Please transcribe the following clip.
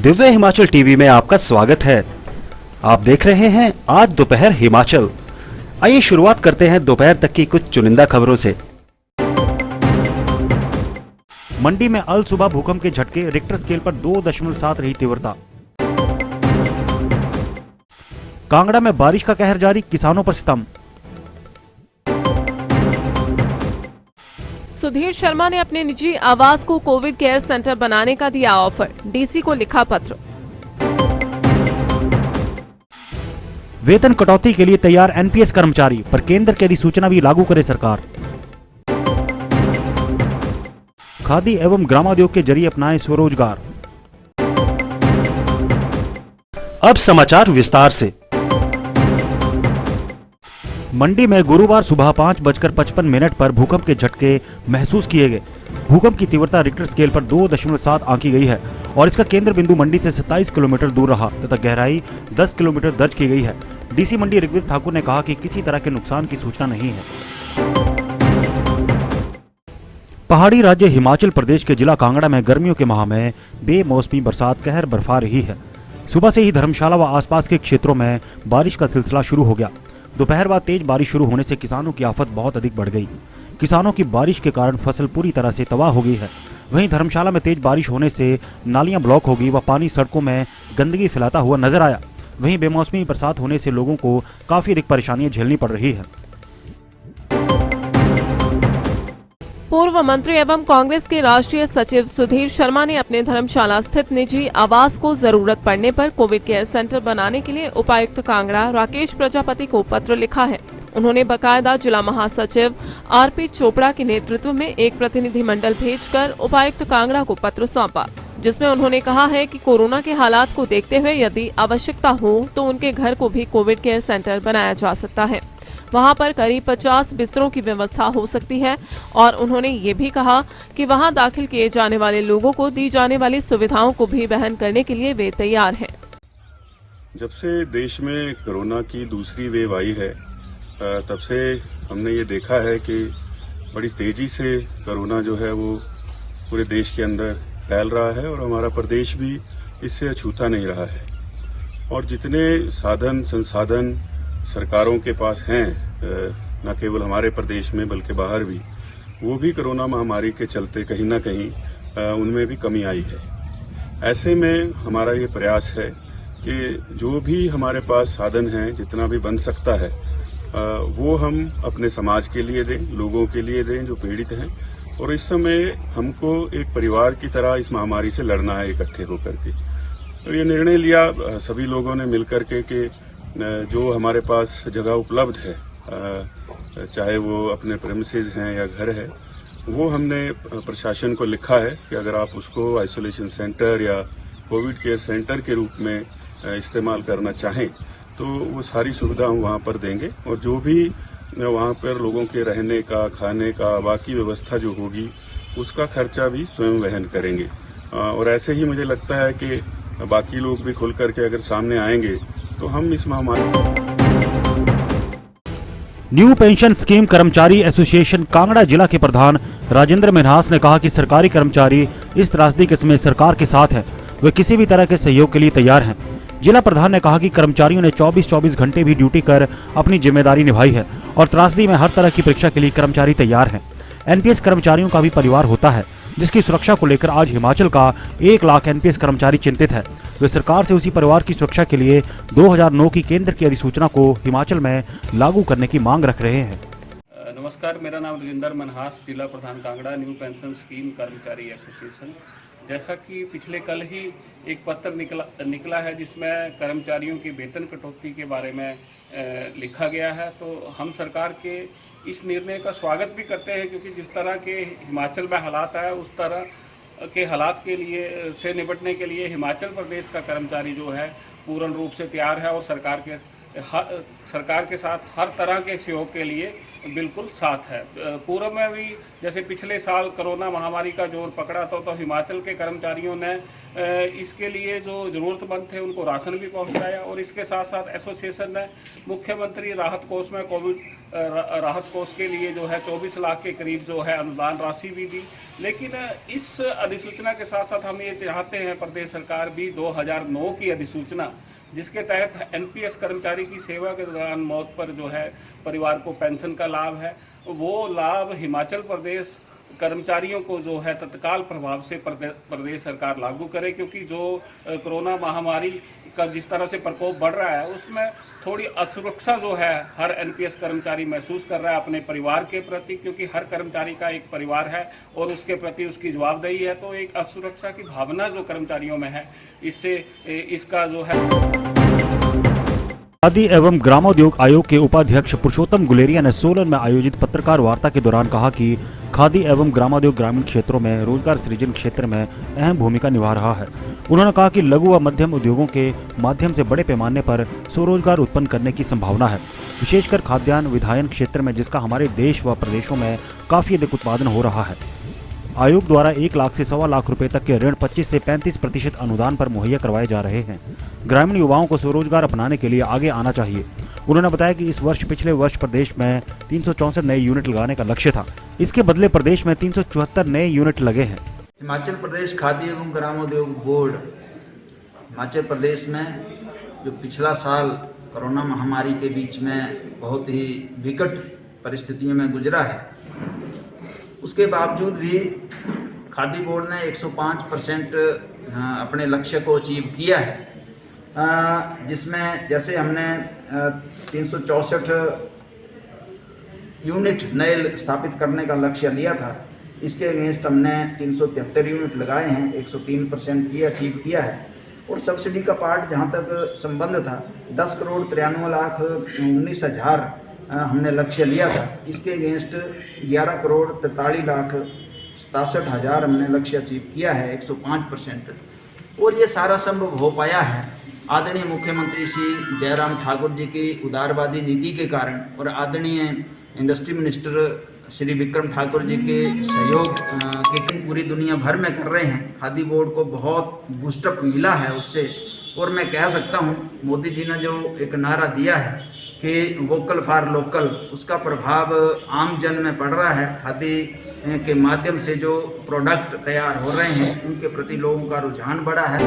Divya Himachal TV में आपका स्वागत है। आप देख रहे हैं आज दोपहर हिमाचल। आइए शुरुआत करते हैं दोपहर तक की कुछ चुनिंदा खबरों से। मंडी में अल सुबह भूकंप के झटके, रिक्टर स्केल पर 2.7 रही तीव्रता। कांगड़ा में बारिश का कहर जारी, किसानों पर सितम। सुधीर शर्मा ने अपने निजी आवास को कोविड केयर सेंटर बनाने का दिया ऑफर, डीसी को लिखा पत्र। वेतन कटौती के लिए तैयार एनपीएस कर्मचारी, पर केंद्र की अधिसूचना भी लागू करे सरकार। खादी एवं ग्रामोद्योग के जरिए अपनाएं स्वरोजगार। अब समाचार विस्तार से। मंडी में गुरुवार सुबह 5:55 पर भूकंप के झटके महसूस किए गए। भूकंप की तीव्रता रिक्टर स्केल पर 2.7 आंकी गई है और इसका केंद्र बिंदु मंडी से 27 किलोमीटर दूर रहा तथा गहराई 10 किलोमीटर दर्ज की गई है। डीसी मंडी ऋग्वेद ठाकुर ने कहा कि किसी तरह के नुकसान की सूचना नहीं है। पहाड़ी राज्य हिमाचल प्रदेश के जिला कांगड़ा में गर्मियों के माह में बेमौसमी बरसात कहर बरपा रही है। सुबह से ही धर्मशाला व आसपास के क्षेत्रों में बारिश का सिलसिला शुरू हो गया। दोपहर बाद तेज बारिश शुरू होने से किसानों की आफत बहुत अधिक बढ़ गई। किसानों की बारिश के कारण फसल पूरी तरह से तबाह हो गई है। वहीं धर्मशाला में तेज बारिश होने से नालियां ब्लॉक हो गई व पानी सड़कों में गंदगी फैलाता हुआ नजर आया। वहीं बेमौसमी बरसात होने से लोगों को काफी अधिक परेशानियां झेलनी पड़ रही है। पूर्व मंत्री एवं कांग्रेस के राष्ट्रीय सचिव सुधीर शर्मा ने अपने धर्मशाला स्थित निजी आवास को जरूरत पड़ने पर कोविड केयर सेंटर बनाने के लिए उपायुक्त कांगड़ा राकेश प्रजापति को पत्र लिखा है। उन्होंने बकायदा जिला महासचिव आरपी चोपड़ा के नेतृत्व में एक प्रतिनिधिमंडल भेजकर उपायुक्त कांगड़ा को पत्र सौंपा, जिसमें उन्होंने कहा है कि कोरोना के हालात को देखते हुए यदि आवश्यकता हो तो उनके घर को भी कोविड केयर सेंटर बनाया जा सकता है। वहां पर करीब 50 बिस्तरों की व्यवस्था हो सकती है और उन्होंने ये भी कहा कि वहां दाखिल किए जाने वाले लोगों को दी जाने वाली सुविधाओं को भी वहन करने के लिए वे तैयार हैं। जब से देश में कोरोना की दूसरी वेव आई है तब से हमने ये देखा है कि बड़ी तेजी से कोरोना जो है वो पूरे देश के अंदर फैल रहा है और हमारा प्रदेश भी इससे अछूता नहीं रहा है। और जितने साधन संसाधन सरकारों के पास हैं, न केवल हमारे प्रदेश में बल्कि बाहर भी, वो भी कोरोना महामारी के चलते कहीं ना कहीं उनमें भी कमी आई है। ऐसे में हमारा ये प्रयास है कि जो भी हमारे पास साधन हैं, जितना भी बन सकता है, वो हम अपने समाज के लिए दें, लोगों के लिए दें जो पीड़ित हैं। और इस समय हमको एक परिवार की तरह इस महामारी से लड़ना है इकट्ठे होकर के। तो ये निर्णय लिया सभी लोगों ने मिलकर के कि जो हमारे पास जगह उपलब्ध है, चाहे वो अपने प्रेमिसेस हैं या घर है, वो हमने प्रशासन को लिखा है कि अगर आप उसको आइसोलेशन सेंटर या कोविड केयर सेंटर के रूप में इस्तेमाल करना चाहें तो वो सारी सुविधा हम वहाँ पर देंगे और जो भी वहाँ पर लोगों के रहने का, खाने का, बाकी व्यवस्था जो होगी उसका खर्चा भी स्वयं वहन करेंगे। और ऐसे ही मुझे लगता है कि बाकी लोग भी खुल करके अगर सामने आएंगे तो हम इस महामारी। न्यू पेंशन स्कीम कर्मचारी एसोसिएशन कांगड़ा जिला के प्रधान राजेंद्र मिन्हास ने कहा कि सरकारी कर्मचारी इस त्रासदी के समय सरकार के साथ हैं। वे किसी भी तरह के सहयोग के लिए तैयार हैं। जिला प्रधान ने कहा कि कर्मचारियों ने 24-24 घंटे भी ड्यूटी कर अपनी जिम्मेदारी निभाई है और त्रासदी में हर तरह की परीक्षा के लिए कर्मचारी तैयार हैं। एनपीएस कर्मचारियों का भी परिवार होता है, जिसकी सुरक्षा को लेकर आज हिमाचल का 1 लाख एनपीएस कर्मचारी चिंतित है। वे सरकार से उसी परिवार की सुरक्षा के लिए 2009 की केंद्र की अधिसूचना को हिमाचल में लागू करने की मांग रख रहे हैं। नमस्कार, मेरा नाम राजेंद्र मिन्हास, जिला प्रधान कांगड़ा, न्यू पेंशन स्कीम कर्मचारी एसोसिएशन। जैसा कि पिछले कल ही एक पत्र निकला है जिसमें कर्मचारियों की वेतन कटौती के बारे में लिखा गया है, तो हम सरकार के इस निर्णय का स्वागत भी करते हैं, क्योंकि जिस तरह के हिमाचल में हालात है उस तरह के हालात के लिए से निपटने के लिए हिमाचल प्रदेश का कर्मचारी जो है पूर्ण रूप से तैयार है और सरकार के साथ हर तरह के सहयोग के लिए बिल्कुल साथ है। पूर्व में भी जैसे पिछले साल कोरोना महामारी का जोर पकड़ा तो हिमाचल के कर्मचारियों ने इसके लिए जो ज़रूरतमंद थे उनको राशन भी पहुंचाया और इसके साथ साथ एसोसिएशन ने मुख्यमंत्री राहत कोष में कोविड राहत कोष के लिए जो है 24 लाख के करीब जो है अनुदान राशि भी दी। लेकिन इस अधिसूचना के साथ साथ हम ये चाहते हैं प्रदेश सरकार भी 2009 की अधिसूचना जिसके तहत एनपीएस कर्मचारी की सेवा के दौरान मौत पर जो है परिवार को पेंशन का लाभ है, वो लाभ हिमाचल प्रदेश कर्मचारियों को जो है तत्काल प्रभाव से प्रदेश सरकार लागू करे, क्योंकि जो कोरोना महामारी का जिस तरह से प्रकोप बढ़ रहा है उसमें थोड़ी असुरक्षा जो है हर एनपीएस कर्मचारी महसूस कर रहा है अपने परिवार के प्रति, क्योंकि हर कर्मचारी का एक परिवार है और उसके प्रति उसकी जवाबदेही है। तो एक असुरक्षा की भावना जो कर्मचारियों में है, इससे इसका जो है। खादी एवं ग्रामोद्योग आयोग के उपाध्यक्ष पुरुषोत्तम गुलेरिया ने सोलन में आयोजित पत्रकार वार्ता के दौरान कहा कि खादी एवं ग्रामोद्योग ग्रामीण क्षेत्रों में रोजगार सृजन क्षेत्र में अहम भूमिका निभा रहा है। उन्होंने कहा कि लघु व मध्यम उद्योगों के माध्यम से बड़े पैमाने पर स्वरोजगार उत्पन्न करने की संभावना है, विशेषकर खाद्यान्न विधायन क्षेत्र में, जिसका हमारे देश व प्रदेशों में काफी अधिक उत्पादन हो रहा है। आयोग द्वारा 1 लाख से 1.25 लाख रुपए तक के ऋण 25 से 35% अनुदान पर मुहैया करवाए जा रहे हैं। ग्रामीण युवाओं को स्वरोजगार अपनाने के लिए आगे आना चाहिए। उन्होंने बताया कि इस वर्ष पिछले वर्ष प्रदेश में 364 नए यूनिट लगाने का लक्ष्य था, इसके बदले प्रदेश में 374 नए यूनिट लगे हैं। हिमाचल प्रदेश खादी एवं ग्रामोद्योग बोर्ड हिमाचल प्रदेश में जो पिछला साल कोरोना महामारी के बीच में बहुत ही विकट परिस्थितियों में गुजरा है, उसके बावजूद भी खादी बोर्ड ने 105% अपने लक्ष्य को अचीव किया है, जिसमें जैसे हमने 364 यूनिट नए स्थापित करने का लक्ष्य लिया था, इसके अगेंस्ट हमने 373 यूनिट लगाए हैं, 103% की अचीव किया है। और सब्सिडी का पार्ट जहां तक संबंध था 10,93,19,000 हमने लक्ष्य लिया था, इसके अगेंस्ट 11,43,67,000 हमने लक्ष्य अचीव किया है, 105%। और ये सारा संभव हो पाया है आदरणीय मुख्यमंत्री श्री जयराम ठाकुर जी की उदारवादी नीति के कारण और आदरणीय इंडस्ट्री मिनिस्टर श्री विक्रम ठाकुर जी के सहयोग के पूरी दुनिया भर में कर रहे हैं। खादी बोर्ड को बहुत बूस्टअप मिला है उससे, और मैं कह सकता हूं मोदी जी ने जो एक नारा दिया है कि वोकल फॉर लोकल, उसका प्रभाव आम जन में पड़ रहा है। खादी के माध्यम से जो प्रोडक्ट तैयार हो रहे हैं उनके प्रति लोगों का रुझान बढ़ा है।